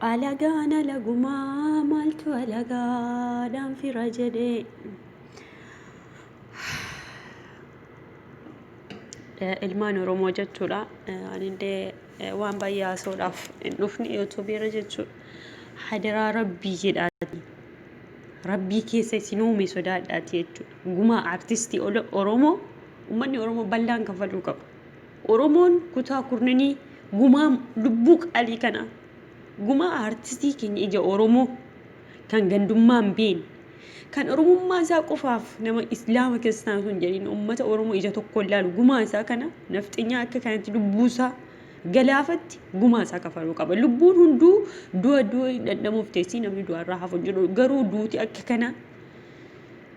Alagaana lagumaa maaltu alagaadhaan fira jedhee. Ilmaan Oromoo jechuudha. Anillee waan baay'ee haasa'uudhaaf hin dhufne yuutuubiirra jechuudha. Hadaraa rabbii jedhaati. Rabbii keessa isin uume sodaadhaati jechuudha. Gumaa aartistii Oromoo uummanni Oromoo bal'aan kafaluu qaba. Oromoon kutaa kurnanii gumaa lubbuu qaalii kana gumaa aartistii keenya ija Oromoo kan gandummaan beekne kan Oromummaa isaa qofaaf nama Islaama keessaan sun jedhin uummata Oromoo ija tokko ilaalu gumaa isaa kana nafxinyaa akka kanatti lubbuu isaa galaafatti gumaa isaa kafaluu qaba. Lubbuun hunduu du'a dadhamuuf teessii namni du'arraa hafu jedhu garuu duuti akka kana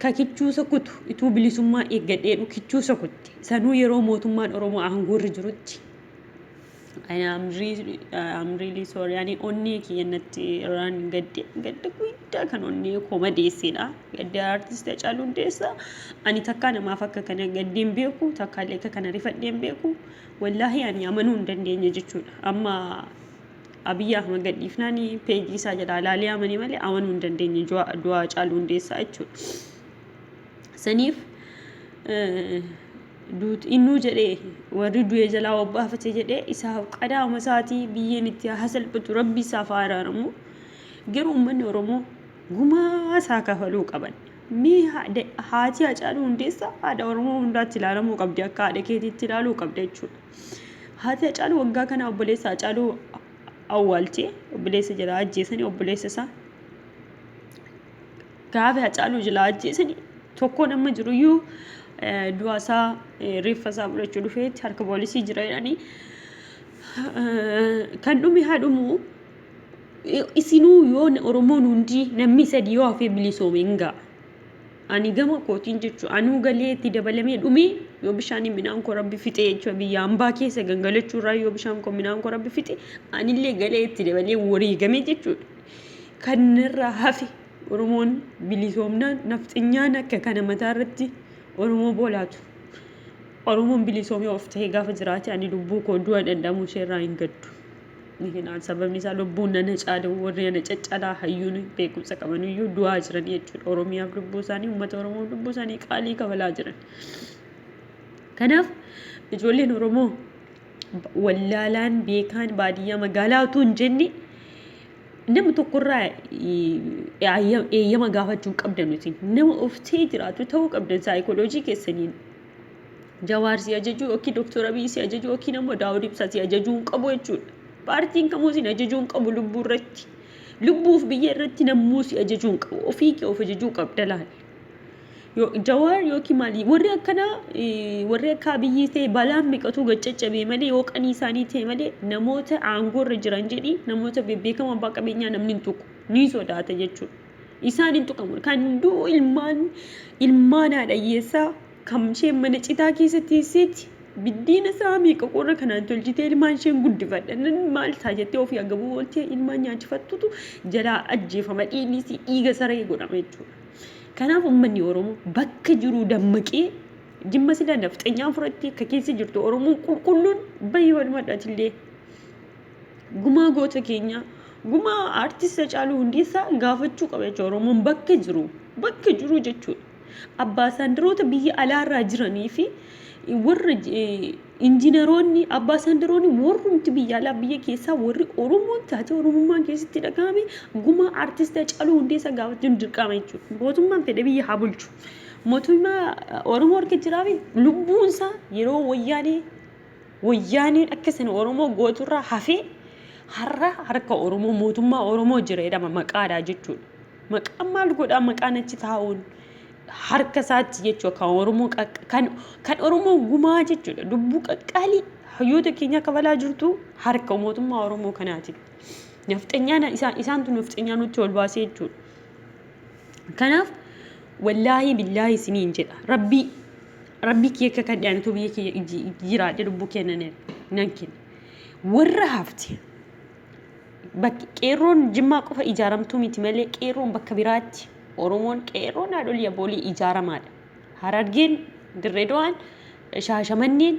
ka kichuusa kutu ituu bilisummaa eeggadheedhu kichuusa kutti sanuu yeroo mootummaan Oromoo aangoorra jirutti. I'm really sorry. Ani onnee kiyyannatti irraan gadda guddaa kan onnee koo madeessedha. Gadda artistii Hacaaluu Hundeessaa. Ani takkaa namaaf akka kana gaddeen beeku, takkaallee akka kana rifadheen beeku. Wallaahi ani amanuu hin dandeenye jechuudha. Amma Abiyyi Ahmad gadhiifnaani peejii isaa jalaa laalee amanii malee amanuu hin dandeenye du'a Hacaaluu Hundeessaa jechuudha. Saniif innuu jedhee warri du'e jalaa obbaafate jedhee isaaf qadaama isaatii biyyeen itti hasalphatu rabbi isaaf araaramu. Garuu uummanni Oromoo gumaa isaa kafaluu qaban. Mee haati Hacaaluu Hundeessaa haadha Oromoo hundaatti ilaalamuu qabdi akka haadha keetiitti ilaaluu qabda jechuudha. Haati Hacaaluu waggaa kana obboleessa Hacaaluu awwaaltee obboleessa jalaa ajjeesanii obboleessa isaa gaafa Hacaaluu jalaa ajjeesanii tokko nama jiruyyuu du'a isaa reeffa isaa fudhachuu dhufeetti harka poolisii jira jedhanii kan dhume haa dhumu isinuu yoo Oromoon hundi namni sadii yoo hafee bilisoome hin ga'a. Ani gama kootiin jechuudha. Anuu galee itti dabalamee dhume yoo bishaaniin midhaan koo rabbi fixe jechuudha. Biyya hambaa keessa gangalachuurraa yoo bishaan koo midhaan koo rabbi fixe anillee galee itti dabalee wareegame jechuudha. Kanarraa hafe Oromoon bilisoomnaan nafxinyaan akka kana mataa irratti Oromoo boolaatu. Oromoon bilisoomee of ta'ee gaafa jiraate ani lubbuu koo du'a danda'amuu isheerraa hin gaddu. Nihinaan sababni isaa lubbuun nana caalu warri nana caccalaa hayyuun beekumsa qaban iyyuu du'aa jiran jechuudha. Oromiyaaf lubbuu isaanii uummata Oromoo lubbuu isaanii qaalii kafalaa jiran. Kanaaf ijoolleen Oromoo wallaalaan beekaan baadiyyaa magaalaa utuu hin jenne nama tokkorraa eeyyama gaafachuu qabdan nuti nama of ta'ee jiraatu ta'uu qabdan saayikooloojii keessaniin. Jawaar si ajajuu yookiin Dooktor Abiy si ajajuu yookiin ammoo Daawud Ibsaa si ajajuu hin qabu jechuudha. Paartiin kamuu si ajajuu hin qabu lubbuu irratti. Lubbuuf biyya irratti namuu si ajajuu hin qabu. Ofii kee of ajajuu qabda laal. Jawaar yookiin maali warri akkanaa warri akka Abiyyi ta'e balaan miqatuu gaccacabee malee yoo qanii isaanii ta'e malee namoota aangoorra jiran jedhi namoota bebbeekamoo abbaa qabeenyaa namni hin tuqu ni sodaata jechuudha. Isaan hin tuqamu. Kan du'u ilmaan haadhayyeessaa kan isheen mana citaa keessatti teesseetti biddiina isaa meeqa qorra kanaan tolchitee ilmaan isheen guddifadha. Maal ta'a jettee ofii agabuu ooltee ilmaan nyaachifattutu jalaa ajjeefama dhiiga saree godhama jechuudha. Kanaaf uummanni Oromoo bakka jiru dammaqee jimma sila nafxanyaan fudhattee akka keessa jirtu Oromoon qulqulluun baay'ee walmadhaatillee gumaa goota keenya gumaa aartist Hacaaluu Hundeessaa gaafachuu qaba jechuudha. Oromoon bakka jiru jechuudha. Abbaasaandaroota biyya alaarraa jiranii fi warra injiinaroonni abbaasaandaroonni warrumti biyya alaa biyya keessaa warri Oromoon taate Oromummaan keessatti dhagahame gumaa aartist Hacaaluu Hundeessaa gaafachuun dirqama jechuudha. Mootummaan fedhe biyya haa bulchu. Mootummaa Oromoo harka jiraa fi lubbuun isaa yeroo wayyaaneen akka sana Oromoo gooturraa hafee har'a harka Oromoo mootummaa Oromoo jira jedhama maqaadhaa jechuudha. Maqaan maal godhaa maqaan achi taa'uun harka isaatti jechuudha kan Oromoo gumaa jechuudha. Lubbuu qaqqaalii hayyoota keenya kafalaa jirtu harka mootummaa Oromoo kanaati. Nafxanyaan isaantu nafxanyaa nutti ol baasee jechuudha. Kanaaf wallaahi billaahi isiniin jedha. Rabbii kee akka kadhaanitu biyya kee jiraadhe lubbuu kenna nan kenna. Warra hafte qeerroon Jimmaa qofa ijaaramtuu miti malee qeerroon bakka biraatti Oromoon qeerroon haadholii aboolii ijaaramaadha. Harargeen, Dirree Dawaan, Shaashamanneen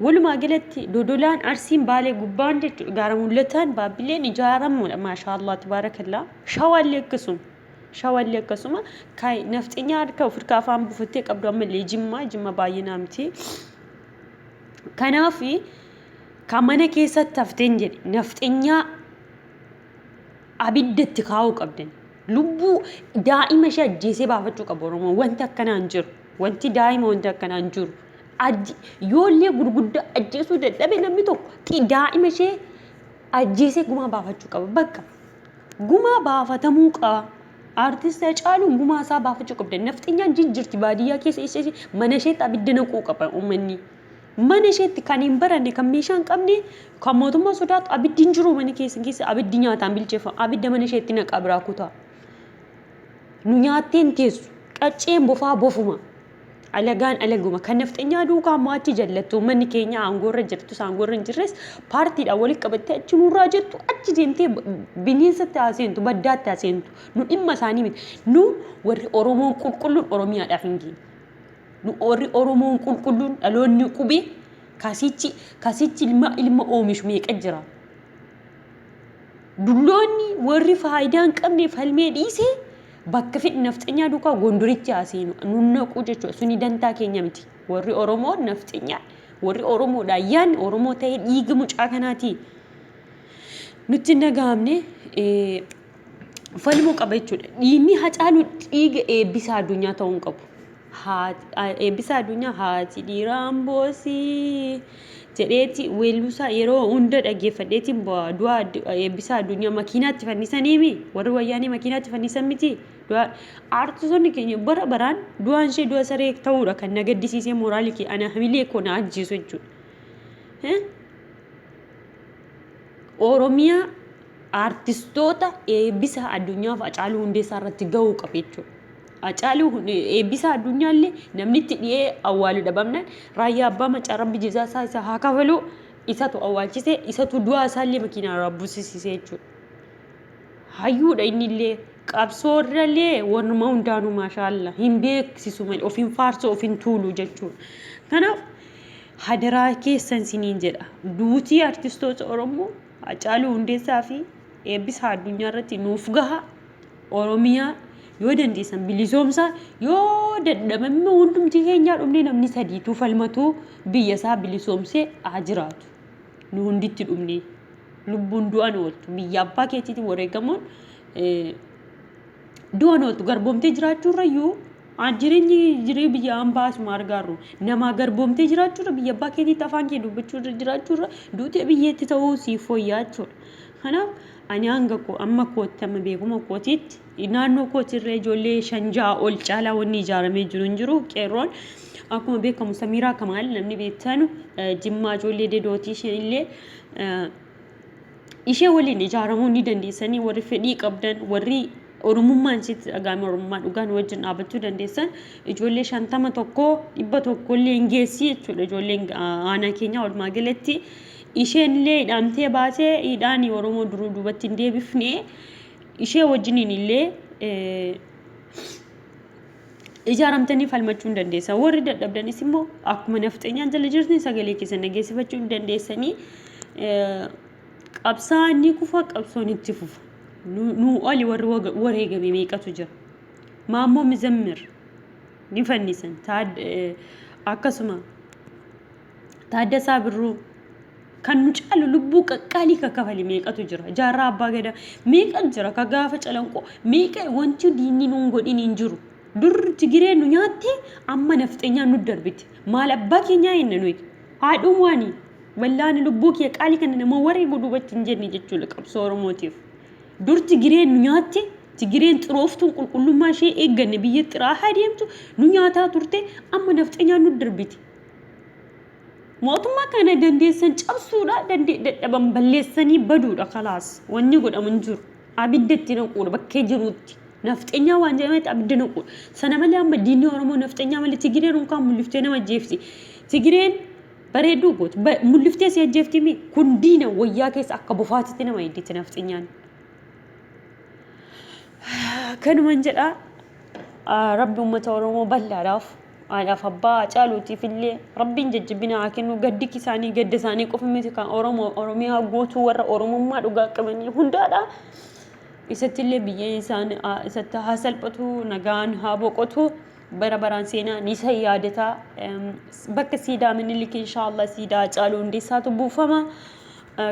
walumaa galatti dodolaan arsiin baalee gubbaan jechuudha gaara mul'atan baabbileen ijaaramuudha maashaallah tabaarakallaa shawallee akkasuma kai nafxinyaa harka ofirkaa afaan buufattee qabdu ammallee jimma baay'inaa miti kanaaf kan mana keessatti hafteen jedhe nafxinyaa abiddatti kaa'uu qabdan lubbuu daa'ima ishee ajjeesee baafachuu qabu oromoo wanti akkanaan jiru wanti daa'ima wanti akkanaan jiru yoollee gurguddaa ajjeesuu dadhabe namni tokko daa'ima ishee ajjeesee gumaa baafachuu qaba bakka gumaa baafatamuu qaba artist Hacaaluun gumaa isaa baafachuu qabda nafxinyaa jirti baadiyyaa keessa ishee mana isheetti abidda naquu qaba uummanni mana isheetti kan hin baranne kan meeshaa hin qabne kan mootummaa sodaatu abiddi hin jiru mana keessa abiddi nyaataan bilcheeffama abidda mana isheetti naqaa biraa kutaa nu nyaatteen teessu qacceen bofaa bofuma alagaan alaguma kan nafxinyaa duukaa mo'achi jallattu manni keenya aangoorra jirtu aangoorra hin jirres paartiidhaan walitti qabattee achi nurraa jettu achi deemtee bineensatti haaseentu baddaatti haaseentu nu dhimma isaanii miti nu warri oromoon qulqulluun oromiyaadhaaf hin geenye nu warri oromoon qulqulluun dhaloonni qubee kasichi ilma oomishu meeqa jira dulloonni warri faayidaa hin qabne falmee dhiisee bakka fedhi nafxinyaa duukaa gondorichi haaseenu nunnaquu jechuudha suni dantaa keenya miti warri oromoo nafxinyaa warri oromoodha ayyaan oromoo ta'ee dhiiga mucaa kanaati nutti nagaamne falmuu qaba jechuudha dhiigni Hacaaluu dhiiga eebbisaa addunyaa ta'uu hin qabu eebbisaa addunyaa haati dhiiraan boosii jedheeti weellusaa yeroo hunda dhaggeeffadheetiin du'a eebbisaa addunyaa makiinaatti fannisaniimi warri wayyaanii makiinaatti fannisan miti artistoonni keenya bara baraan du'aan ishee du'a saree ta'uudha kan na gaddisiisee mooraalii kee ana hamilee koo na ajjeesu jechuudha oromiyaa artistoota eebbisaa addunyaaf Hacaaluu Hundeessaa irratti gahuu qaba jechuudha Hacaaluu eebbisaa addunyaallee namni itti dhiyee awwaalu dhabamnaan raayyaa abbaa macaa rabbi jizaa isaa haa kafalu isatu awwaalchisee isatu du'aa isaallee makiinaa buusisisee jechuudha hayyuudha innillee qabsoorrallee wanuma hundaanuu maashaallah hin beeksisu malee ofiin faarsoo ofiin tuulu jechuudha kanaaf hadaraa keessan siniin jedha duutii artistoota oromoo Hacaaluu Hundeessaa fi eebbisaa addunyaa irratti nuuf gaha oromiyaa yoo dandeessan bilisoomsaa yoo dadhabame hundumti keenyaa dhumne namni sadiituu falmatuu biyya isaa bilisoomsee haa jiraatu nu hunditti dhumne lubbuun du'an ooltu biyya abbaa keetiitiin wareegamuun du'an ooltu garboomtee jiraachuurrayyuu jiree biyya hambaasuma argaarru namaa garboomtee jiraachuurra biyya abbaa keetiitti afaan kee dubbachuurra jiraachuurra duutee biyyeetti ta'uu siif fooyyaa jechuudha kanaaf ani hanga amma kootti amma beekuma kootiitti naannoo kootirra ijoollee shanjaa ol caalaa wanni ijaaramee jiru hin jiru qeerroon akkuma beekamu Samiraa Kamaal namni beektanu Jimmaa ijoollee dedootii isheenillee ishee waliin ijaaramuu ni dandeessanii warri fedhii qabdan warri oromummaan sitti dhagaame oromummaan dhugaan wajjin dhaabbachuu dandeessan ijoollee 51 illee hin geessi jechuudha ijoolleen aanaa keenya walumaa galatti isheenillee hidhamtee baatee hidhaan oromoo duruu duubatti hin deebifne ishee wajjiniin illee ijaaramtanii falmachuu hin dandeessan warri dadhabdanis immoo akkuma nafxeenyaan jala jirtan sagalee keessan dhageessifachuu hin dandeessanii qabsaan ni kufa qabsoon itti fufa nu oli warri wareegame meeqatu jira maammoo Mizammir ni fannisan akkasuma Taaddasaa Birruu kan nu caalu lubbuu qaqqaalii kakkafali meeqatu jira jaarraa abbaa gadaa meeqa jira ka gaafa calanqoo meeqa wanti diinni nuun godhin hin jiru dur Tigireen nu nyaatte amma nafxeenyaan nu darbite maal abbaa keenyaa hinna nuyi haadhuun waanii wallaan lubbuu kee qaalii kan nama warri godhubatti hin jenne jechuudha qabsoo oromootiif dur Tigireen nu nyaatte Tigireen xirooftuun qulqullummaa ishee eegganne biyya xiraahaa deemtu nu nyaataa turte amma nafxeenyaan nu darbite mootummaa kana dandeessan cabsuudha dadhaban balleessanii baduudha kalaas wanni godhamu hin jiru abiddatti naquudha bakkee jiruutti nafxeenyaa waan jedhametti abidda naquudha sana malee amma diinni oromoo nafxeenyaa malee Tigireen unkaan mulliftee nama ajjeefti Tigireen bareedduu gooti mulliftee si ajjeefti mi kun diina wayyaa keessa akka bufaatitti nama hedditti nafxeenyaan kanuman jedha rabbi ummata oromoo bal'aadhaaf على فبا جالو تفلي ربي ججبنا كأنه قدك ساني قد ساني قفمتي كان أورميها قوتو ورا أورمو ما رجع كمني هندادا إستلي بيجي إنسان إستها سلبتو نجان هابوقتو بران سينا نسي يادتا بك سيدا من اللي إن شاء الله سيدا جالو ندي ساتو بوفما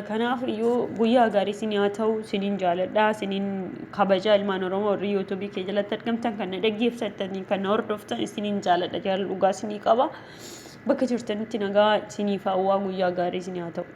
kanaaf iyyuu guyyaa gaarii isin haa ta'u sinin jaaladha sinin kabaja ilmaan oromoo warri yuutuubii kee jalatti argamtan kan na dhaggeeffatanii kan na hordoftan isinin jaaladha jaalala dhugaa isinii qaba bakka jirtanitti nagaa isiniif hawwaa guyyaa gaarii isin haa ta'u.